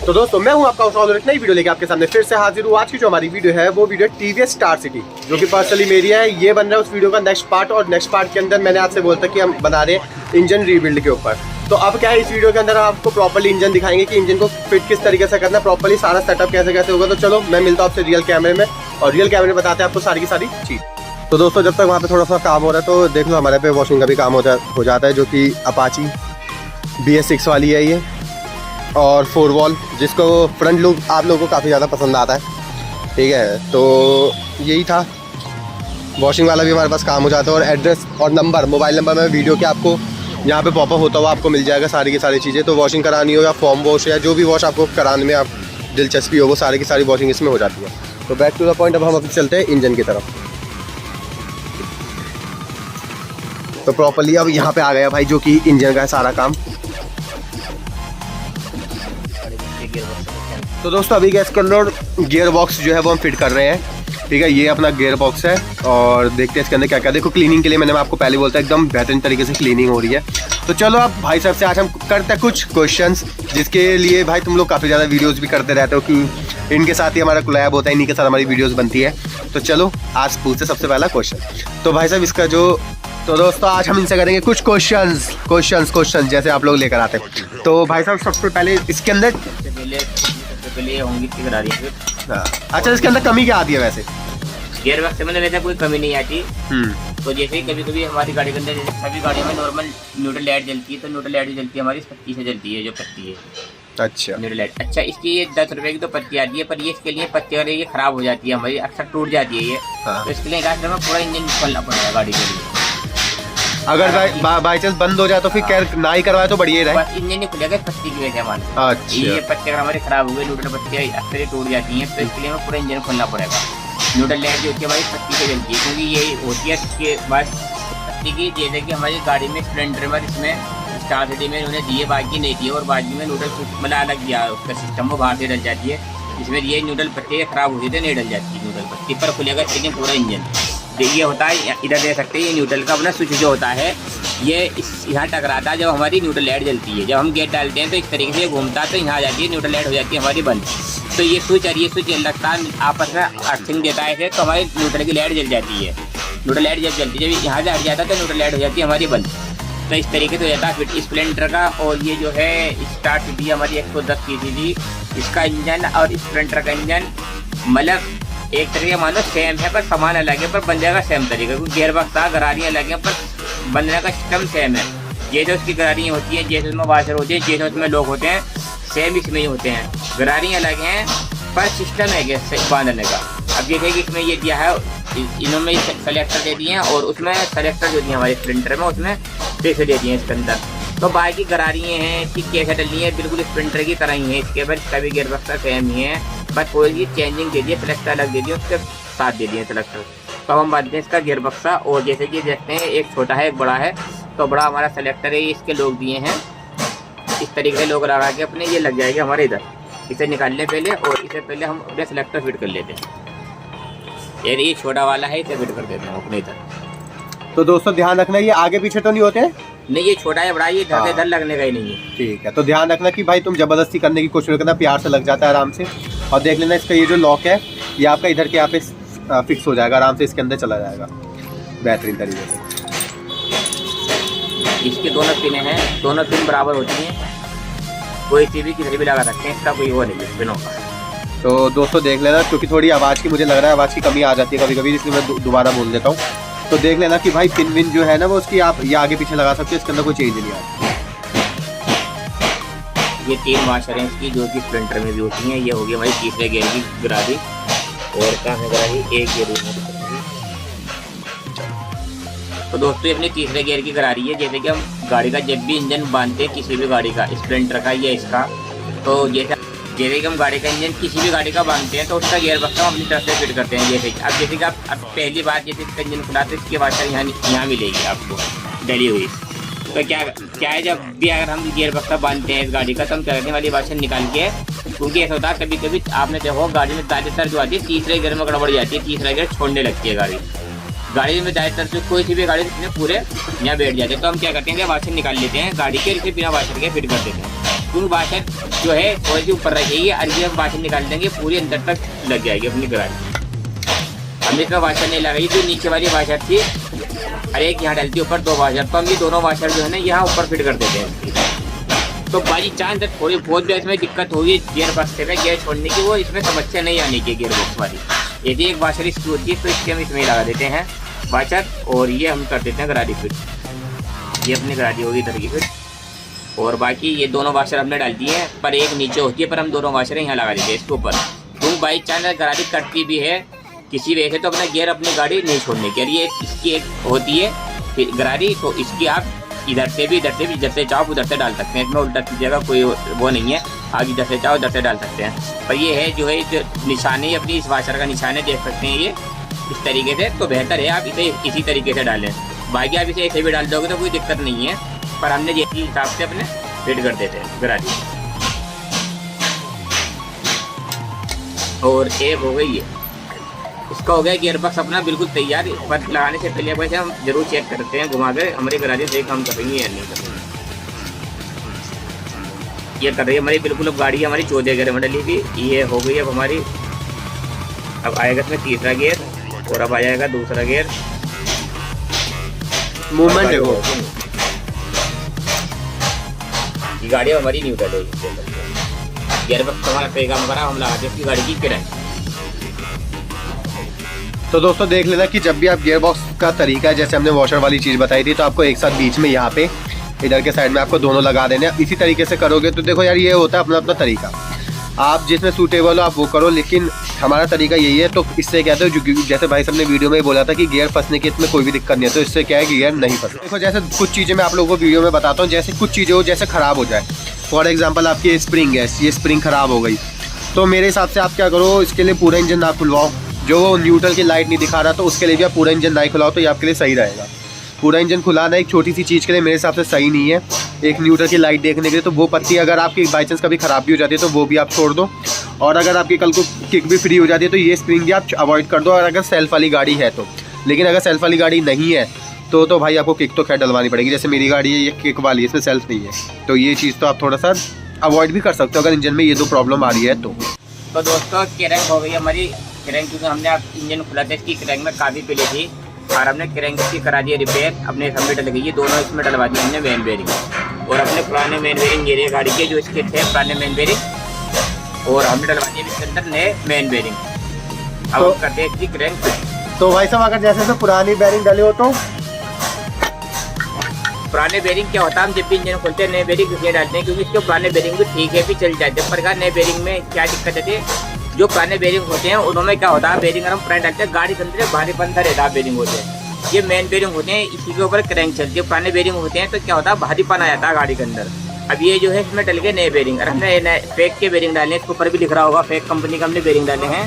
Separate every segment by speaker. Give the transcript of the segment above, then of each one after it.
Speaker 1: तो दोस्तों मैं हूं आपका और एक नई वीडियो लेके आपके सामने फिर से हाजिर हूं। आज की जो हमारी वीडियो है वो वीडियो टीवीएस स्टार सिटी जो कि पर्सनली मेरी है। ये बन रहा है उस वीडियो का नेक्स्ट पार्ट, और नेक्स्ट पार्ट के अंदर मैंने आपसे बोला था कि हम बना रहे हैं इंजन रीबिल्ड के ऊपर। तो अब क्या है, इस वीडियो के अंदर हम आपको प्रॉपर्ली इंजन दिखाएंगे कि इंजन को फिट किस तरीके से करना है, प्रॉपर्ली सारा सेटअप कैसे कैसे होगा। तो चलो मैं मिलता हूँ आपसे रियल कैमरे में, और रियल कैमरे में बताते हैं आपको सारी की सारी चीज़। तो दोस्तों जब तक वहाँ पे थोड़ा सा काम हो रहा है तो देख लो हमारे पे वॉशिंग का भी काम हो जाता है, जो कि अपाची BS6 वाली है ये, और 4 वॉल, जिसको फ्रंट लुक आप लोगों को काफ़ी ज़्यादा पसंद आता है। ठीक है, तो यही था, वॉशिंग वाला भी हमारे पास काम हो जाता है। और एड्रेस और नंबर, मोबाइल नंबर में वीडियो के आपको यहाँ पे पॉपअप होता हुआ आपको मिल जाएगा सारी की सारी चीज़ें। तो वॉशिंग करानी हो या फॉर्म वॉश या जो भी वॉश आपको कराने में आप दिलचस्पी हो, वो सारी की सारी वॉशिंग इसमें हो जाती है। तो बैक टू द पॉइंट, अब हम अपने चलते हैं इंजन की तरफ। तो प्रॉपर्ली अब यहाँ पे आ गया भाई, जो कि इंजन का है सारा काम। तो दोस्तों अभी गैस के अंदर गियर बॉक्स जो है वो हम फिट कर रहे हैं। ठीक है, ये अपना गियर बॉक्स है, और देखते हैं इसके अंदर क्या क्या। देखो क्लीनिंग के लिए मैंने आपको पहले बोलता एकदम बेहतरीन तरीके से क्लीनिंग हो रही है। तो चलो अब भाई साहब से आज हम करते हैं कुछ क्वेश्चंस, जिसके लिए भाई तुम लोग काफ़ी ज़्यादा वीडियोस भी करते रहते हो कि इनके साथ ही हमारा कोलैब होता है, इन्हीं के साथ हमारी वीडियोस बनती है। तो चलो आज पूछते सबसे पहला क्वेश्चन। तो भाई साहब इसका जो, तो दोस्तों आज हम इनसे करेंगे कुछ क्वेश्चन जैसे आप लोग लेकर आते हैं। तो भाई साहब सबसे पहले इसके अंदर
Speaker 2: पहले होंगी करा रही है।
Speaker 1: अच्छा, इसके अंदर कमी क्या आती है वैसे?
Speaker 2: गियर बॉक्स में वैसे कोई कमी नहीं आती। तो जैसे ही कभी कभी हमारी गाड़ी के अंदर, जैसे सभी गाड़ियों में नॉर्मल न्यूट्रल लाइट जलती है, तो न्यूट्रल लाइट जलती है हमारी पत्ती से जलती है, जो पत्ती है।
Speaker 1: अच्छा,
Speaker 2: न्यूट्रल लाइट। अच्छा, इसकी ये 10 रुपए की तो पत्ती आती है, पर ये इसके लिए पत्ती वाली ये खराब हो जाती है हमारी, अक्सर टूट जाती है ये। तो इसके लिए हमें पूरा इंजन खोलना पड़ेगा गाड़ी के लिए।
Speaker 1: अगर बाई चांस बंद हो जाए तो फिर कैर ना ही करवाए तो बढ़िया रहे।
Speaker 2: बस इंजन नहीं खुलेगा पत्ती की वजह से हमारे।
Speaker 1: अच्छा,
Speaker 2: ये पत्ती अगर हमारी खराब हो गई, न्यूट्रल पत्ती अक्सर ही टूट जाती है, तो इसके लिए हमें पूरा इंजन खोलना पड़ेगा। न्यूट्रल लाइट जो होती है हमारी पत्ती से जलती है, क्योंकि ये होती है इसके बाद पत्ती की। जैसे कि हमारी गाड़ी में स्प्लेंडर में, इसमें स्टार सिटी में उन्हें दिए, बाकी नहीं दिए, और बाकी में न्यूट्रल मतलब अलग दिया उसका सिस्टम, वो बाहर से डल जाती है। इसमें ये न्यूट्रल पत्ती खराब होती है, नहीं डल जाती है न्यूट्रल पत्ती पर, खुलेगा लेकिन पूरा इंजन। ये होता है, इधर देख सकते हैं, ये न्यूट्रल का अपना स्विच जो होता है ये यहाँ टकराता है जब हमारी न्यूट्रल लाइट जलती है। जब हम गेट डालते हैं तो इस तरीके से घूमता है, तो यहाँ आ जाती है न्यूट्रल लाइट, हो जाती है हमारी बंद। तो ये स्विच और ये स्विच लगता है आपस में अर्थिंग देता है, तो हमारी न्यूट्रल की लाइट जल जाती है। न्यूट्रल लाइट जब जलती है, जब यहाँ से हट जाता है तो न्यूट्रल लाइट हो जाती है हमारी बंद। तो इस तरीके से हो जाता है फिट स्प्लेंडर का। और ये जो है स्टार सिटी हमारी 110 cc, इसका इंजन और स्प्लेंडर का इंजन मतलब एक तरीके मानो सेम है, पर सामान अलग है, पर बनने का सेम तरीका। क्योंकि गियर बॉक्स था, गरारियाँ अलग हैं, पर बनने का सिस्टम सेम है। जैसे उसकी गरारियाँ होती हैं, जैसे उसमें वाशर होते हैं, जैसे उसमें लोग होते हैं, सेम इसमें ही होते हैं। गरारियाँ अलग हैं, पर सिस्टम है गैस बांधने का। अब जैसे कि इसमें ये दिया है, इन्होंने सेलेक्टर दे दिए हैं, और उसमें सेलेक्टर जो दिए हमारे स्प्रिंटर में, उसमें पैसे दे दिए हैं इसके अंदर। तो बाकी गरारियाँ हैं, इसकी कैसे डलनी है, बिल्कुल स्प्रिंटर की तरह ही है। इसके बाद सभी गियर बॉक्स का सेम ही है, बस कोई चेंजिंग दे दिए, सेलेक्टर अलग दे दिए, उसके साथ दे दिए सेलेक्टर। तो हम बांधते हैं इसका गियर बक्सा। और जैसे कि देखते हैं, एक छोटा है एक बड़ा है। तो बड़ा हमारा सेलेक्टर है, इसके लोग दिए हैं, इस तरीके से लोग लगा के अपने ये लग जाएंगे हमारे इधर। इसे निकाल लें पहले, और इसे पहले हम अपने सेलेक्टर फिट कर लेते हैं। ये छोटा वाला है, इसे फिट कर देते हैं अपने इधर।
Speaker 1: तो दोस्तों ध्यान रखना, ये आगे पीछे तो नहीं होते हैं?
Speaker 2: नहीं, ये छोटा है बड़ा, ये इधर इधर लगने का ही नहीं है।
Speaker 1: ठीक है, तो ध्यान रखना कि भाई तुम जबरदस्ती करने की कोशिश करना, प्यार से लग जाता है आराम से। और देख लेना इसका ये जो लॉक है, ये आपका इधर के यहाँ पे फिक्स हो जाएगा, आराम से इसके अंदर चला जाएगा बेहतरीन तरीके से।
Speaker 2: इसके दोनों पिन हैं, दोनों पिन बराबर होती हैं, कोई सी भी किधर भी लगा सकते हैं, इसका कोई वो नहीं है पिनों का।
Speaker 1: तो दोस्तों देख लेना, क्योंकि थोड़ी आवाज़ की मुझे लग रहा है आवाज़ की कमी आ जाती है कभी कभी, इसलिए मैं दोबारा बोल देता हूँ। तो देख लेना कि भाई पिन विन जो है ना, वो उसकी आप ये आगे पीछे लगा सकते हो, इसके अंदर कोई चेंज नहीं आता।
Speaker 2: ये 3 वाशर हैं इसकी, जो कि स्प्लेंडर में भी होती हैं। ये होगी हमारी तीसरे गियर की गरारी, और कहाँ है गरारी, एक गियर। तो दोस्तों ये अपने तीसरे गियर की गरारी है। जैसे कि हम गाड़ी का जब भी इंजन बांधते हैं, किसी भी गाड़ी का, स्प्लेंडर का या इसका, तो जैसे कि हम गाड़ी का इंजन किसी भी गाड़ी का बांधते हैं, तो उसका गियर बक्स हम अपनी तरफ से फिट करते हैं। जैसे कि आप अब पहली बार जैसे इसका इंजन खुलाते हैं, इसकी वाशर यहाँ मिलेगी आपको डली हुई। तो क्या है, जब भी अगर हम गियर बक्सा बांधते हैं इस गाड़ी का, तो हम चलने वाली वाशर निकाल के, क्योंकि ऐसा होता है कभी कभी आपने देखो गाड़ी में ज़्यादातर जो आती है तीसरे गियर में गड़बड़ जाती है, तीसरा गियर छोड़ने लगती है गाड़ी। गाड़ी में ज़्यादातर जो कोई सी भी गाड़ी में पूरे यहाँ बैठ जाते हैं। तो हम क्या करते हैं कि वाशर निकाल लेते हैं गाड़ी के, इसे बिना वाशर के फिट कर देते हैं। क्योंकि वाशर जो है थोड़ी सी ऊपर रखेगी और ये हम वाशर निकाल देंगे पूरी अंदर तक लग जाएगी अपनी गाड़ी। हमने इसमें वाशर नहीं लगाई, जो नीचे वाली वाशर थी और एक यहाँ डलती ऊपर 2 वाशर, तो हम ये दोनों वाशर जो है ना यहाँ ऊपर फिट कर देते हैं। तो बाई चांस थोड़ी बहुत भी इसमें दिक्कत होगी गियर बक्स में गियर छोड़ने की, वो इसमें समस्या नहीं आने की गियर बॉक्स वाली। यदि एक वाशर इसकी होती है तो इसके हम इसमें लगा देते हैं वाशर और ये हम कर देते हैं गरारी फिट। ये अपनी गरारी होगी इधर की फिट। और बाकी ये दोनों वाशर हमने डाल दिए हैं, पर एक नीचे होती है, पर हम दोनों वाशर यहाँ लगा देते हैं इसके ऊपर। तो बाई चांस गरारी कटती भी है किसी वजह से तो अपना गियर अपनी गाड़ी नहीं छोड़ने की। ये इसकी एक होती है गरारी, तो इसकी आप इधर से भी जब से चाहो उधर से डाल सकते हैं। इसमें उल्टा जगह कोई वो नहीं है, आप इधर से चाहो उधर से डाल सकते हैं। पर ये है जो है जो निशानी अपनी इस वाशर का निशान देख सकते हैं ये इस तरीके से, तो बेहतर है आप इसे इसी तरीके से डालें। बाकी आप इसे ऐसे भी डाल दोगे तो कोई दिक्कत नहीं है, पर हमने जैसे हिसाब से अपने फिट कर देते हैं गरारी। और एक हो गई है, इसका हो गया गियर बॉक्स अपना बिल्कुल तैयार। पर लगाने से पहले वैसे हम जरूर चेक करते हैं घुमा कर हमारी गरारी सही काम कर रही है या नहीं कर रही है। ये कर रही है हमारी बिल्कुल। अब गाड़ी हमारी 14 गियर में डली थी, ये हो गई अब हमारी। अब आएगा इसमें तीसरा गियर और अब आ जाएगा दूसरा गियर।
Speaker 1: मूवमेंट है वो।
Speaker 2: ये गाड़ी हमारी न्यूट्रल है, गियर बॉक्स हमारा सही काम करा, हम लगाते हैं इसकी गाड़ी की किराए।
Speaker 1: तो दोस्तों देख लेना कि जब भी आप गियर बॉक्स का तरीका है, जैसे हमने वॉशर वाली चीज़ बताई थी, तो आपको एक साथ बीच में यहाँ पे इधर के साइड में आपको दोनों लगा देने हैं। इसी तरीके से करोगे तो देखो यार, ये होता है अपना अपना तरीका, आप जिसमें सूटेबल हो आप वो करो, लेकिन हमारा तरीका यही है। तो इससे क्या है, जैसे भाई साहब ने वीडियो में बोला था कि गियर फंसने की इसमें कोई भी दिक्कत नहीं है, तो इससे क्या है कि गियर नहीं फंसता। देखो जैसे कुछ चीज़ें मैं आप लोगों को वीडियो में बताता हूँ, जैसे कुछ चीज़ें हो जैसे ख़राब हो जाए, फॉर एग्जाम्पल आपकी स्प्रिंग है, ये स्प्रिंग ख़राब हो गई, तो मेरे हिसाब से आप क्या करो, इसके लिए पूरा इंजन ना खुलवाओ। जो वो न्यूट्रल की लाइट नहीं दिखा रहा तो उसके लिए भी आप पूरा इंजन नहीं खुलाओ, तो ये आपके लिए सही रहेगा। पूरा इंजन खुलाना एक छोटी सी चीज़ के लिए मेरे हिसाब से सही नहीं है, एक न्यूट्रल की लाइट देखने के लिए। तो वो पत्ती अगर आपकी बाई चांस कभी ख़राब भी हो जाती है तो वो भी आप छोड़ दो, और अगर आपकी कल को किक भी फ्री हो जाती है तो ये स्प्रिंग भी आप अवॉइड कर दो। और अगर सेल्फ वाली गाड़ी है तो, लेकिन अगर सेल्फ वाली गाड़ी नहीं है तो भाई आपको किक तो खैर डलवानी पड़ेगी। जैसे मेरी गाड़ी है ये किक वाली है, इसमें सेल्फ नहीं है, तो ये चीज़ तो आप थोड़ा सा अवॉइड भी कर सकते हो अगर इंजन में ये 2 प्रॉब्लम आ रही है तो।
Speaker 2: दोस्तों क्रैंक हो गई हमारी। क्रैंक क्योंकि हमने आप इंजन खुला था, इसकी क्रैंक में काफ़ी पहले थी और हमने क्रैंक की करा दिया रिपेयर, अपने सबमिट लगी, ये दोनों इसमें डलवा दिए हमने मेन बेरिंग। और अपने पुराने मेन बेरिंग ये गाड़ी के जो इसके थे पुराने मेन बेरिंग, और हमने डलवा दिए इसके अंदर नए मेन बेरिंग। अब
Speaker 1: तो
Speaker 2: करते हैं इसकी क्रैंक।
Speaker 1: तो भाई साहब अगर जैसे पुरानी बेरिंग डले हो तो
Speaker 2: पुराने बेरिंग क्या होता है, हम जब भी इंजन खोलते हैं नए बेरिंग इसलिए डालते हैं क्योंकि इसके पुराने बेरिंग भी ठीक है भी चल जाते हैं। पर नए बेरिंग में क्या दिक्कत आती है, जो पुराने बेरिंग होते हैं उन्होंने क्या होता है, बेरिंग अगर हम पुराने डालते हैं गाड़ी के अंदर भारी पंथा रहता है बेरिंग होते हैं। ये मेन बेरिंग होते हैं, इसी के ऊपर क्रैंक चलती है। पुराने बेरिंग होते हैं तो क्या होता है, भारीपन आ जाता है गाड़ी के अंदर। अब ये जो है इसमें डल गए नए बेरिंग, और हमने नए फेक के बेरिंग डाले, इसके ऊपर भी लिख रहा होगा फेक कंपनी का हमने बेरिंग डाले हैं।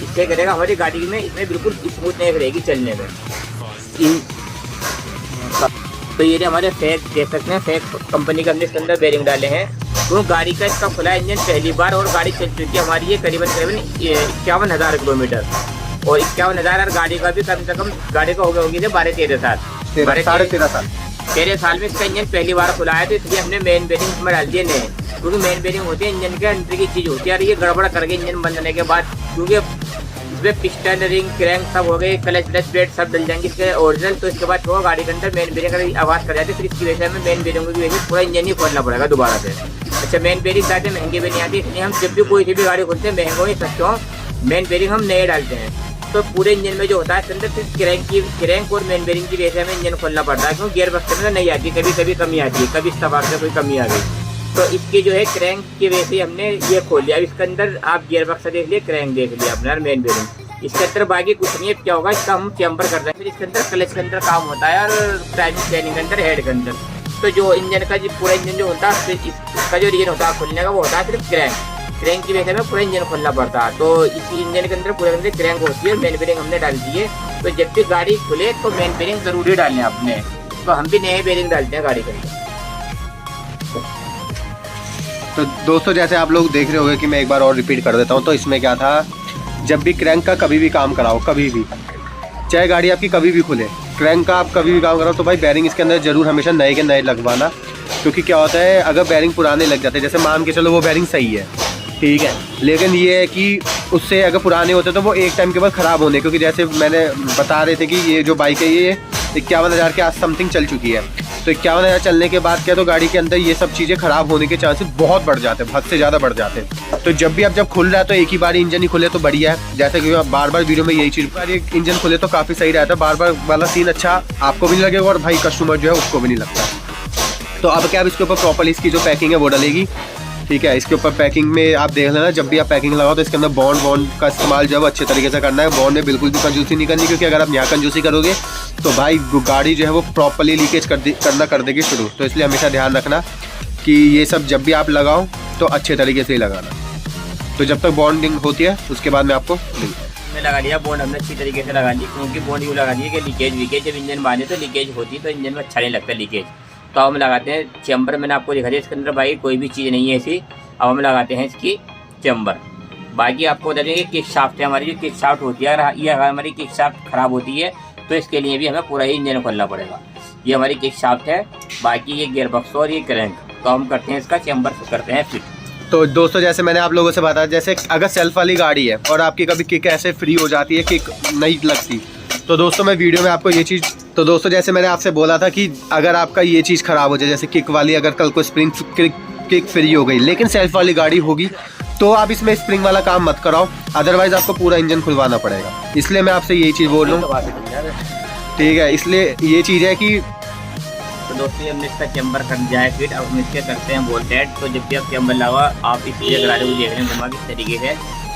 Speaker 2: इससे करेगा हमारी गाड़ी में इसमें बिल्कुल स्मूथनेस रहेगी चलने में। तो ये हमारे फेक देख सकते हैं, फेक कंपनी का हमने इसके अंदर बेरिंग डाले हैं। तो गाड़ी का इसका खुला इंजन पहली बार, और गाड़ी चल चुकी है हमारी ये करीबन 51,000 किलोमीटर, और 51,000 और गाड़ी का भी कम से कम गाड़ी का हो गया होगी 12-13 साल, 13 साल में इसका इंजन पहली बार खुला है। तो इसलिए हमने मेन बेरिंग इसमें डाल दिए नए, क्योंकि मेन बेरिंग होती है इंजन के अंदर की चीज़ होती है, और ये गड़बड़ करके इंजन बंद होने के बाद, क्योंकि इसमें पिस्टन रिंग क्रैंक सब हो गए, क्लच प्लेट सब डल जाएंगे इसके ओरिजिनल। तो इसके बाद वो गाड़ी के अंदर मेन बेरिंग अगर आवाज़ कर जाती है, फिर इसकी वजह से हमें मेन बेरिंग की वजह से पूरा इंजन ही खोलना पड़ेगा दोबारा से। अच्छा, मेन बेरिंग ज़्यादा महंगी भी नहीं आती, इसलिए हम जब भी कोई सी भी गाड़ी खोलते हैं महंगे ही सस्ते हो, मेन बेरिंग हम नए डालते हैं। तो पूरे इंजन में जो होता है इसके अंदर सिर्फ क्रैंक और मेन बेरिंग की वजह से हमें इंजन खोलना पड़ता है, क्योंकि गियर बक्स में नहीं आती, कभी कभी कमी आती है, कभी इस्तेमाल से कोई कमी आ गई तो इसकी जो है क्रैंक की वजह से हमने ये खोल लिया। अब इसके अंदर आप गियर बक्स देख लिया, क्रैंक देख लिया अपना, मेन बेरिंग। इसके अंदर बाकी कुछ नहीं है। क्या होगा, इसका हम चैम्बर कर रहे हैं, फिर इसके अंदर क्लच के अंदर काम होता है, और ड्राइविंग चैनिंग के अंदर हेड के अंदर। तो जो इंजन का जो पूरा इंजन जो होता है, इसका जो रीजन होता है खोलने का, वो होता है सिर्फ क्रैंक की वजह से हमें पूरा इंजन खोलना पड़ता है। तो इसी इंजन के अंदर पूरे अंदर क्रैंक होती है, मेन बेरिंग हमने डाल दी है। तो जब भी गाड़ी खुले तो मेन बेरिंग जरूरी डालने अपने, तो हम भी नए बेरिंग डालते हैं गाड़ी के अंदर।
Speaker 1: तो दोस्तों जैसे आप लोग देख रहे होंगे कि मैं एक बार और रिपीट कर देता हूँ। तो इसमें क्या था, जब भी क्रैंक का कभी भी काम कराओ, कभी भी चाहे गाड़ी आपकी कभी भी खुले, क्रैंक का आप कभी भी काम करो तो भाई बैरिंग इसके अंदर ज़रूर हमेशा नए के नए लगवाना। क्योंकि क्या होता है, अगर बैरिंग पुराने लग जाते हैं, जैसे मान के चलो वो बैरिंग सही है, ठीक है, लेकिन ये है कि उससे अगर पुराने होते तो वो एक टाइम के बाद ख़राब होने, क्योंकि जैसे मैंने बता रहे थे कि ये जो बाइक है ये 51,000 के आस समथिंग चल चुकी है। तो 51,000 चलने के बाद क्या, तो गाड़ी के अंदर ये सब चीज़ें ख़राब होने के चांसेस बहुत बढ़ जाते हैं, हद से ज़्यादा बढ़ जाते हैं। तो जब भी आप जब खुल रहा है तो एक ही बार इंजन ही खुले तो बढ़िया है। जैसे कि बार बार वीडियो में यही चीज़, बार एक इंजन खुले तो काफ़ी सही रहता है, बार बार वाला सीन अच्छा आपको भी नहीं लगेगा और भाई कस्टमर जो है उसको भी नहीं लगता। तो अब क्या, अब इसके ऊपर प्रॉपर्ली इसकी जो पैकिंग है वो डलेगी, ठीक है। इसके ऊपर पैकिंग में आप देख लेना, जब भी आप पैकिंग लगाओ तो इसके अंदर बॉन्ड का इस्तेमाल जो है अच्छे तरीके से करना है। बॉन्ड में बिल्कुल भी कंजूसी नहीं करनी, क्योंकि अगर आप यहाँ कंजूसी करोगे तो भाई गाड़ी जो है वो प्रॉपर्ली लीकेज कर देगी शुरू। तो इसलिए हमेशा ध्यान रखना कि ये सब जब भी आप लगाओ तो अच्छे तरीके से ही लगाना। तो जब तक बॉन्डिंग होती है उसके बाद मैं आपको
Speaker 2: हमने लगा लिया बॉन्ड, हमने अच्छी तरीके से लगा ली, क्योंकि बॉन्ड यूँ लगा दी कि लीकेज जब इंजन बांधे तो लीकेज होती है, तो इंजन में अच्छा नहीं लगता लीकेज। तो हम लगाते हैं चैम्बर, मैंने आपको दिखा दिया इसके अंदर भाई कोई भी चीज़ नहीं है ऐसी। अब हम लगाते हैं इसकी चैम्बर। बाकी आपको बता दें कि किक शाफ्ट है हमारी, जो किक शाफ्ट होती है, अगर हमारी किक शाफ्ट ख़राब होती है तो इसके लिए भी हमें पूरा ही इंजन खोलना पड़ेगा। ये हमारी किक शाफ्ट है, बाकी ये गियर बॉक्स और ये क्रैंक, तो हम करते हैं इसका चैम्बर करते हैं फिट।
Speaker 1: तो दोस्तों जैसे मैंने आप लोगों से बताया, जैसे अगर सेल्फ वाली गाड़ी है और आपकी कभी किक ऐसे फ्री हो जाती है, किक नहीं लगती, तो दोस्तों मैं वीडियो में आपको ये चीज़, तो दोस्तों जैसे मैंने आपसे बोला था कि अगर आपका ये चीज़ ख़राब हो जाए, जैसे किक वाली अगर कल को स्प्रिंग किक फ्री हो गई लेकिन सेल्फ वाली गाड़ी होगी, तो आप इसमें स्प्रिंग वाला काम मत कराओ, अदरवाइज़ आपको पूरा इंजन खुलवाना पड़ेगा। इसलिए मैं आपसे यही चीज़ बोल रहा हूँ, ठीक है। इसलिए ये चीज़ है कि
Speaker 2: तो दोस्तों हमने इसका चैम्बर कर जाए फिट। अब हम इसके करते हैं बोल्ट टाइट। तो जब भी आप चैम्बर लगा, आप इसलिए गाड़ी को देख रहे हैं घुमा किस तरीके से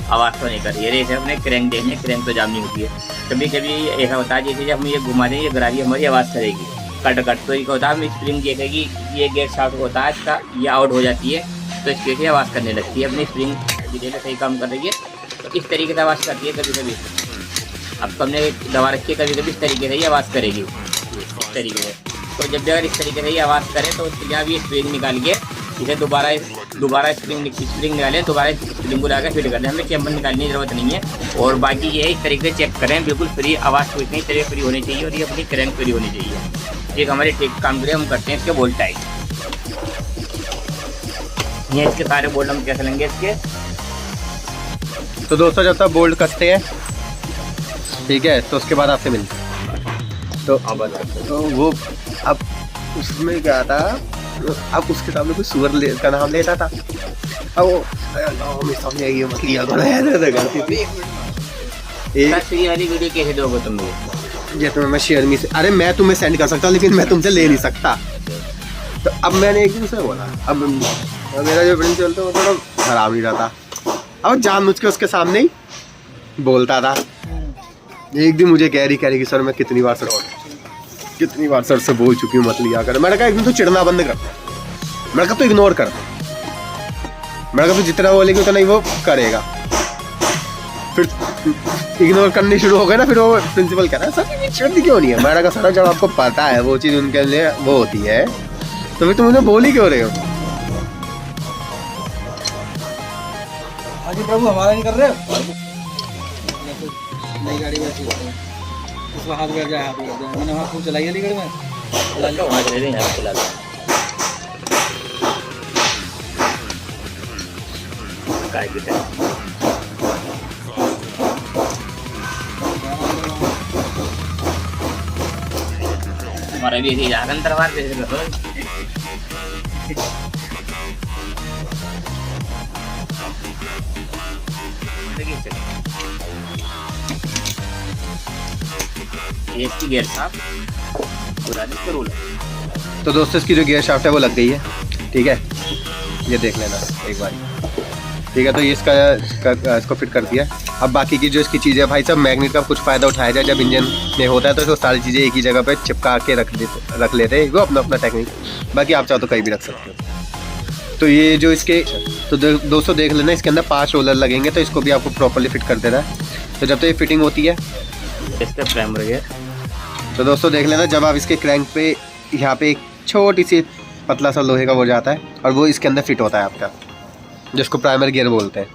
Speaker 2: आवाज़ तो नहीं कर रही है। जैसे अपने क्रैंक देखने, क्रैंक तो जाम नहीं होती है। कभी कभी ऐसा होता है जैसे जब हम ये घुमा दें, ये गाड़ी हमारी आवाज़ करेगी कट कट, तो ये होता है हम स्प्रिंग देखेगी, ये गेट शाफ्ट होता है इसका, ये आउट हो जाती है तो इसके से आवाज़ करने लगती है। अपनी स्प्रिंग धीरे सही काम कर रही है तो इस तरीके से आवाज़ करती है कभी कभी। अब तो हमने दबा रखी है, कभी कभी इस तरीके से ही आवाज़ करेगी, इस तरीके से। तो जब भी अगर इस तरीके से ही आवाज़ करें तो उसके लिए अभी स्प्रिंग निकाल के इसे दोबारा स्प्रिंग निकालें, दोबारा स्प्रिंग को लगा फिट कर दें। हमें चैम्बर निकालने की ज़रूरत नहीं है। और बाकी ये इस तरीके से चेक करें, बिल्कुल फ्री आवाज़ को इतनी तरह फ्री होनी चाहिए और ये अपनी क्रैंक फ्री होनी चाहिए। एक हमारे टेक काम के लिए हम करते हैं इसके बोल्ट टाइट। ये इसके सारे बोल्ट हम कैसे लेंगे इसके।
Speaker 1: तो दोस्तों जब तक बोल्ट कसते हैं, ठीक है, तो उसके बाद आपसे मिलते हैं। तो वो अब उसमें क्या था, अब उसके सामने कोई सुअर का नाम लेता था, अब वो सामने आई मछलियाँ
Speaker 2: वाली वीडियो कैसे दोगे तुम लोग?
Speaker 1: ये तो मैं शेयर में से, अरे मैं तुम्हें सेंड कर सकता हूँ लेकिन मैं तुमसे ले नहीं सकता। तो अब मैंने एक दिन से बोला, अब मेरा जो प्रिंसिपल था वो थोड़ा खराब नहीं रहता, अब जानबूझ के उसके सामने ही बोलता था। एक दिन मुझे कह रही कि सर मैं कितनी बार सर से बोल चुकी हूँ मत लिया कर। मैंने कहा एक दिन तो चिढ़ना बंद कर, मैंने कहा तो इग्नोर कर, मैंने कहा तो जितना बोलेगी उतना ही वो करेगा। फिर इग्नोर करनी शुरू हो गए ना, फिर वो प्रिंसिपल कह रहा है सर चिढ़ती क्यों नहीं है। मैंने कहा सर जब आपको पता है वो चीज़ उनके लिए वो होती है तो फिर तुम मुझे बोल ही क्यों रहे हो।
Speaker 3: आगे प्रभु हमारा नहीं कर रहे नई गाड़ी में उसमें हाथ बैठ जाए, मैंने वहाँ खूब चलाई अलीगढ़ में,
Speaker 2: चला हमारा भी ऐसे जागन दरबार जैसे करो। ये इसकी गियर शाफ्ट पूरा रूल है।
Speaker 1: तो दोस्तों इसकी जो गियर शाफ्ट है वो लग गई है, ठीक है, ये देख लेना एक बार, ठीक है। तो ये इसको फिट कर दिया। अब बाकी की जो इसकी चीज़ें भाई सब मैग्नेट का कुछ फ़ायदा उठाया जाए, जब इंजन में होता है तो इसको सारी चीज़ें एक ही जगह पे चिपका के रख लेते हैं, वो अपना टेक्निक। बाकी आप चाहो तो कहीं भी रख सकते हो। तो ये जो इसके तो दोस्तों देख लेना, इसके अंदर 5 रोलर लगेंगे, तो इसको भी आपको प्रॉपर्ली फिट कर देना है। तो जब तो ये फिटिंग होती है
Speaker 2: इसका प्राइमर है,
Speaker 1: तो दोस्तों देख लेना, जब आप इसके क्रैंक पे यहाँ पे एक छोटी सी पतला सा लोहे का वो जाता है और वो इसके अंदर फिट होता है आपका, जिसको प्राइमर गियर बोलते हैं।